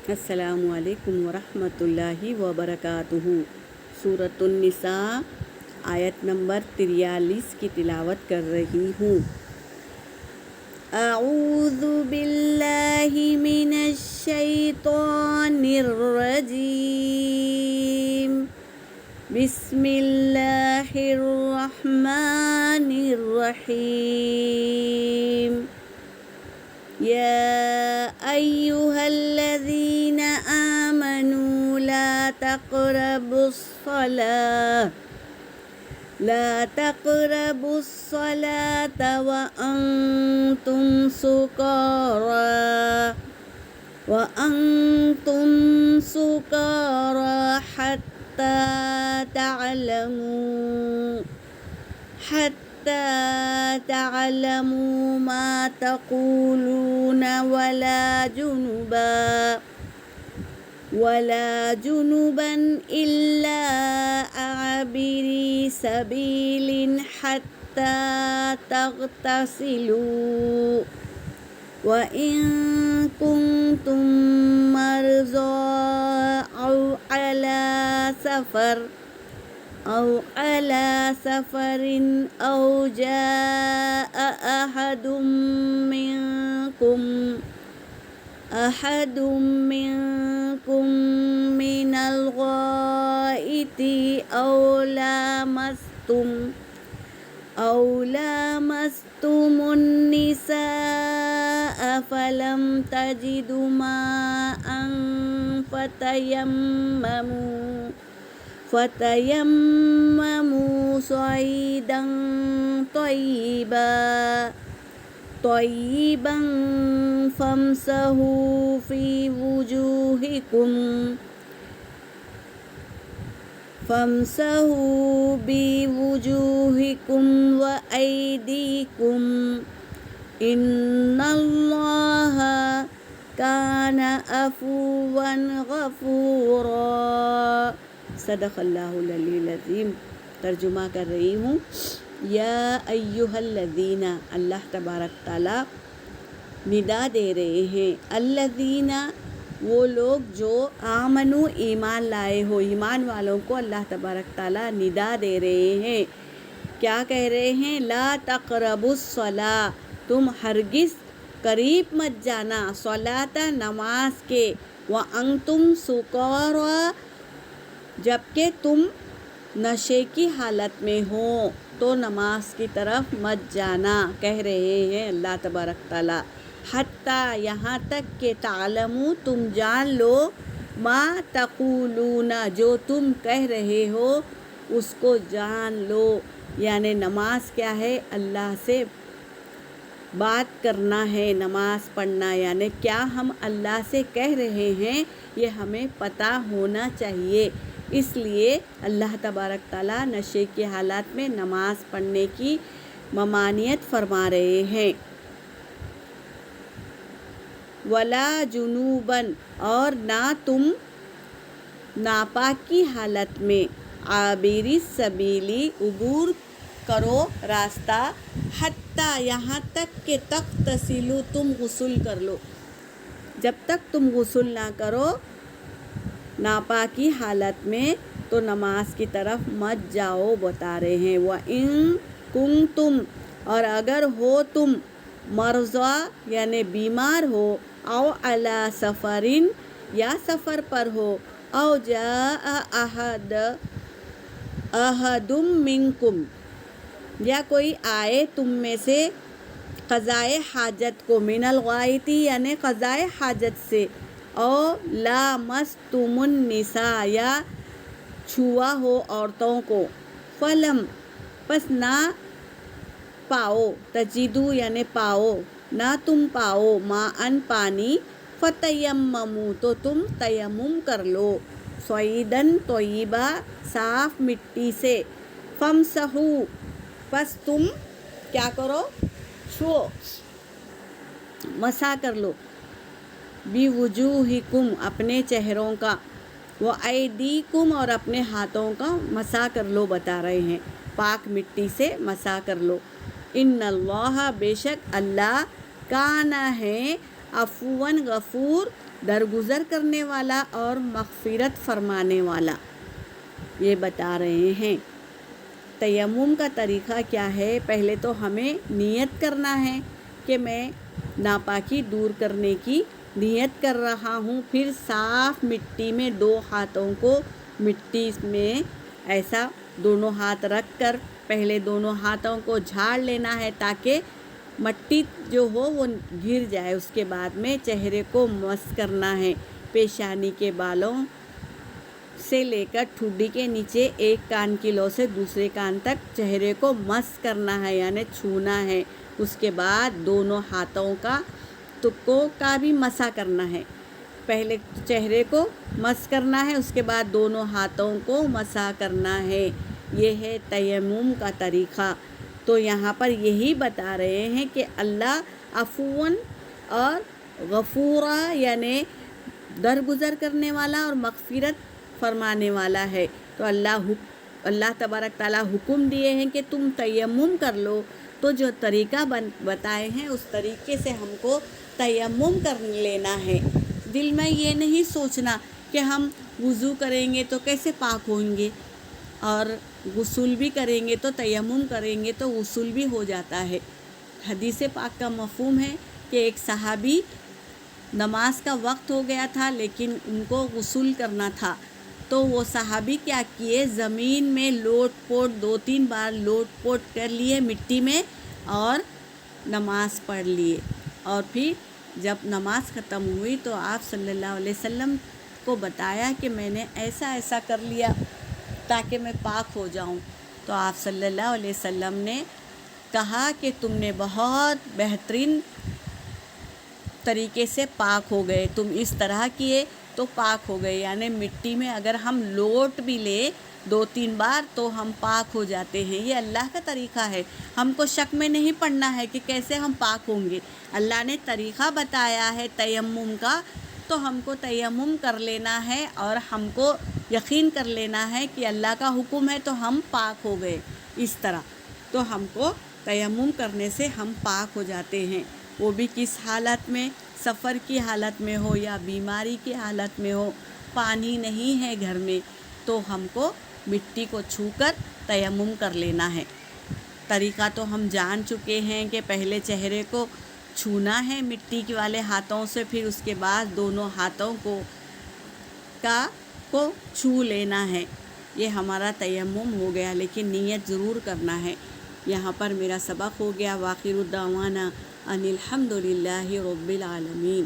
السلام علیکم ورحمۃ اللہ وبرکاتہ۔ سورۃ النساء آیت نمبر 43 کی تلاوت کر رہی ہوں۔ اعوذ باللہ من الشیطان الرجیم، بسم اللہ الرحمن الرحیم۔ يا أيها الذين آمنوا لا تقربوا الصلاة وأنتم سكارى حتى تعلموا ما تقولون ولا جنبا إلا عابري سبيل حتى تغتسلوا، وإن كنتم مرضى أو على سفر أو جاء أحد منكم من الغائط أو لامستم النساء فلم تجدوا ماء فتيمموا صعيدا طيبا فامسحوا بوجوهكم وأيديكم، إن الله كان عفوا غفورا۔ صدق اللہ العلی العظیم۔ ترجمہ کر رہی ہوں۔ یا ایہا الذین، اللہ تبارک تعالیٰ ندا دے رہے ہیں، الذین، وہ لوگ جو آمنو، ایمان لائے ہو، ایمان والوں کو اللہ تبارک تعالیٰ ندا دے رہے ہیں۔ کیا کہہ رہے ہیں؟ لا تقربوا الصلاۃ، تم ہرگز قریب مت جانا، صلاۃ، نماز کے، وانتم سکارى، جبکہ تم نشے کی حالت میں ہو تو نماز کی طرف مت جانا، کہہ رہے ہیں اللہ تبارک تعالیٰ۔ حتیٰ، یہاں تک کہ تعلموا، تم جان لو، ما تقولون، جو تم کہہ رہے ہو اس کو جان لو۔ یعنی نماز کیا ہے؟ اللہ سے بات کرنا ہے، نماز پڑھنا، یعنی کیا ہم اللہ سے کہہ رہے ہیں یہ ہمیں پتہ ہونا چاہیے۔ اس لیے اللہ تبارک تعالیٰ نشے کے حالات میں نماز پڑھنے کی ممانعت فرما رہے ہیں۔ ولا جنوبا، اور نہ تم ناپاک کی حالت میں، عابری سبیلی، عبور کرو راستہ، حتیٰ، یہاں تک کہ تغتسلوا، تم غسل کر لو، جب تک تم غسل نہ کرو ناپاکی حالت میں تو نماز کی طرف مت جاؤ، بتا رہے ہیں۔ وَإِن كُنتُمْ، اور اگر ہو تم، مرضى، یعنی بیمار ہو، او علی سفرین، یا سفر پر ہو، او جاء احد منکم، یا کوئی آئے تم میں سے، قضائے حاجت کو، من الغائط، یعنی قضائے حاجت سے، او لامستم النساء، یا چھوا ہو عورتوں کو، فلم، پس نہ پاؤ، تجدو، یعنی پاؤ، نہ تم پاؤ، ماءً، پانی، فتیمموا، تو تم تیمم کر لو، صعیداً، طیبا، صاف مٹی سے، فامسحوا، پس تم کیا کرو؟ چھو، مسح کر لو، بوجوہکم، اپنے چہروں کا، وایدیکم، اور اپنے ہاتھوں کا مسح کر لو، بتا رہے ہیں پاک مٹی سے مسح کر لو۔ ان اللہ، بے شک اللہ، کانا ہے، عفواً غفور درگزر کرنے والا اور مغفرت فرمانے والا، یہ بتا رہے ہیں۔ تیمم کا طریقہ کیا ہے؟ پہلے تو ہمیں نیت کرنا ہے کہ میں ناپاکی دور کرنے کی نیت کر رہا ہوں، پھر صاف مٹی میں 2 ہاتھوں کو مٹی میں ایسا دونوں ہاتھ رکھ کر پہلے دونوں ہاتھوں کو جھاڑ لینا ہے تاکہ مٹی جو ہو وہ گر جائے۔ اس کے بعد میں چہرے کو مس کرنا ہے، پیشانی کے بالوں سے لے کر ٹھڈی کے نیچے ایک کان کی لو سے دوسرے کان تک چہرے کو مس کرنا ہے، یعنی چھونا ہے۔ اس کے بعد دونوں ہاتھوں کا تکوں کا بھی مسا کرنا ہے۔ پہلے چہرے کو مس کرنا ہے، اس کے بعد دونوں ہاتھوں کو مسا کرنا ہے۔ یہ ہے تیمم کا طریقہ۔ تو یہاں پر یہی بتا رہے ہیں کہ اللہ عفواً اور غفورا یعنی درگزر کرنے والا اور مغفرت فرمانے والا ہے۔ تو اللہ تبارک تعالیٰ حکم دیے ہیں کہ تم تیمم کر لو، تو جو طریقہ بتائے ہیں اس طریقے سے ہم کو تیمم کر لینا ہے۔ دل میں یہ نہیں سوچنا کہ ہم وضو کریں گے تو کیسے پاک ہوئیں گے، اور غسل بھی کریں گے تو تیمم کریں گے تو غسل بھی ہو جاتا ہے۔ حدیث پاک کا مفہوم ہے کہ ایک صحابی نماز کا وقت ہو گیا تھا لیکن ان کو غسل کرنا تھا، تو وہ صحابی کیا کیے، زمین میں لوٹ پوٹ 2-3 بار لوٹ پوٹ کر لیے مٹی میں اور نماز پڑھ لیے۔ اور پھر جب نماز ختم ہوئی تو آپ صلی اللہ علیہ وسلم کو بتایا کہ میں نے ایسا ایسا کر لیا تاکہ میں پاک ہو جاؤں۔ تو آپ صلی اللہ علیہ وسلم نے کہا کہ تم نے بہت بہترین طریقے سے پاک ہو گئے، تم اس طرح کیے تو پاک ہو گئے، یعنی مٹی میں اگر ہم لوٹ بھی لے 2-3 بار تو ہم پاک ہو جاتے ہیں۔ یہ اللہ کا طریقہ ہے، ہم کو شک میں نہیں پڑنا ہے کہ کیسے ہم پاک ہوں گے۔ اللہ نے طریقہ بتایا ہے تیمم کا، تو ہم کو تیمم کر لینا ہے اور ہم کو یقین کر لینا ہے کہ اللہ کا حکم ہے تو ہم پاک ہو گئے۔ اس طرح تو ہم کو تیمم کرنے سے ہم پاک ہو جاتے ہیں، وہ بھی کس حالت میں، سفر کی حالت میں ہو یا بیماری کی حالت میں ہو، پانی نہیں ہے گھر میں تو ہم کو مٹی کو چھو کر تیمم کر لینا ہے۔ طریقہ تو ہم جان چکے ہیں کہ پہلے چہرے کو چھونا ہے مٹی والے ہاتھوں سے، پھر اس کے بعد دونوں ہاتھوں کو چھو لینا ہے۔ یہ ہمارا تیمم ہو گیا، لیکن نیت ضرور کرنا ہے۔ یہاں پر میرا سبق ہو گیا۔ وآخر دعوانا ان الحمد للہ رب العالمین۔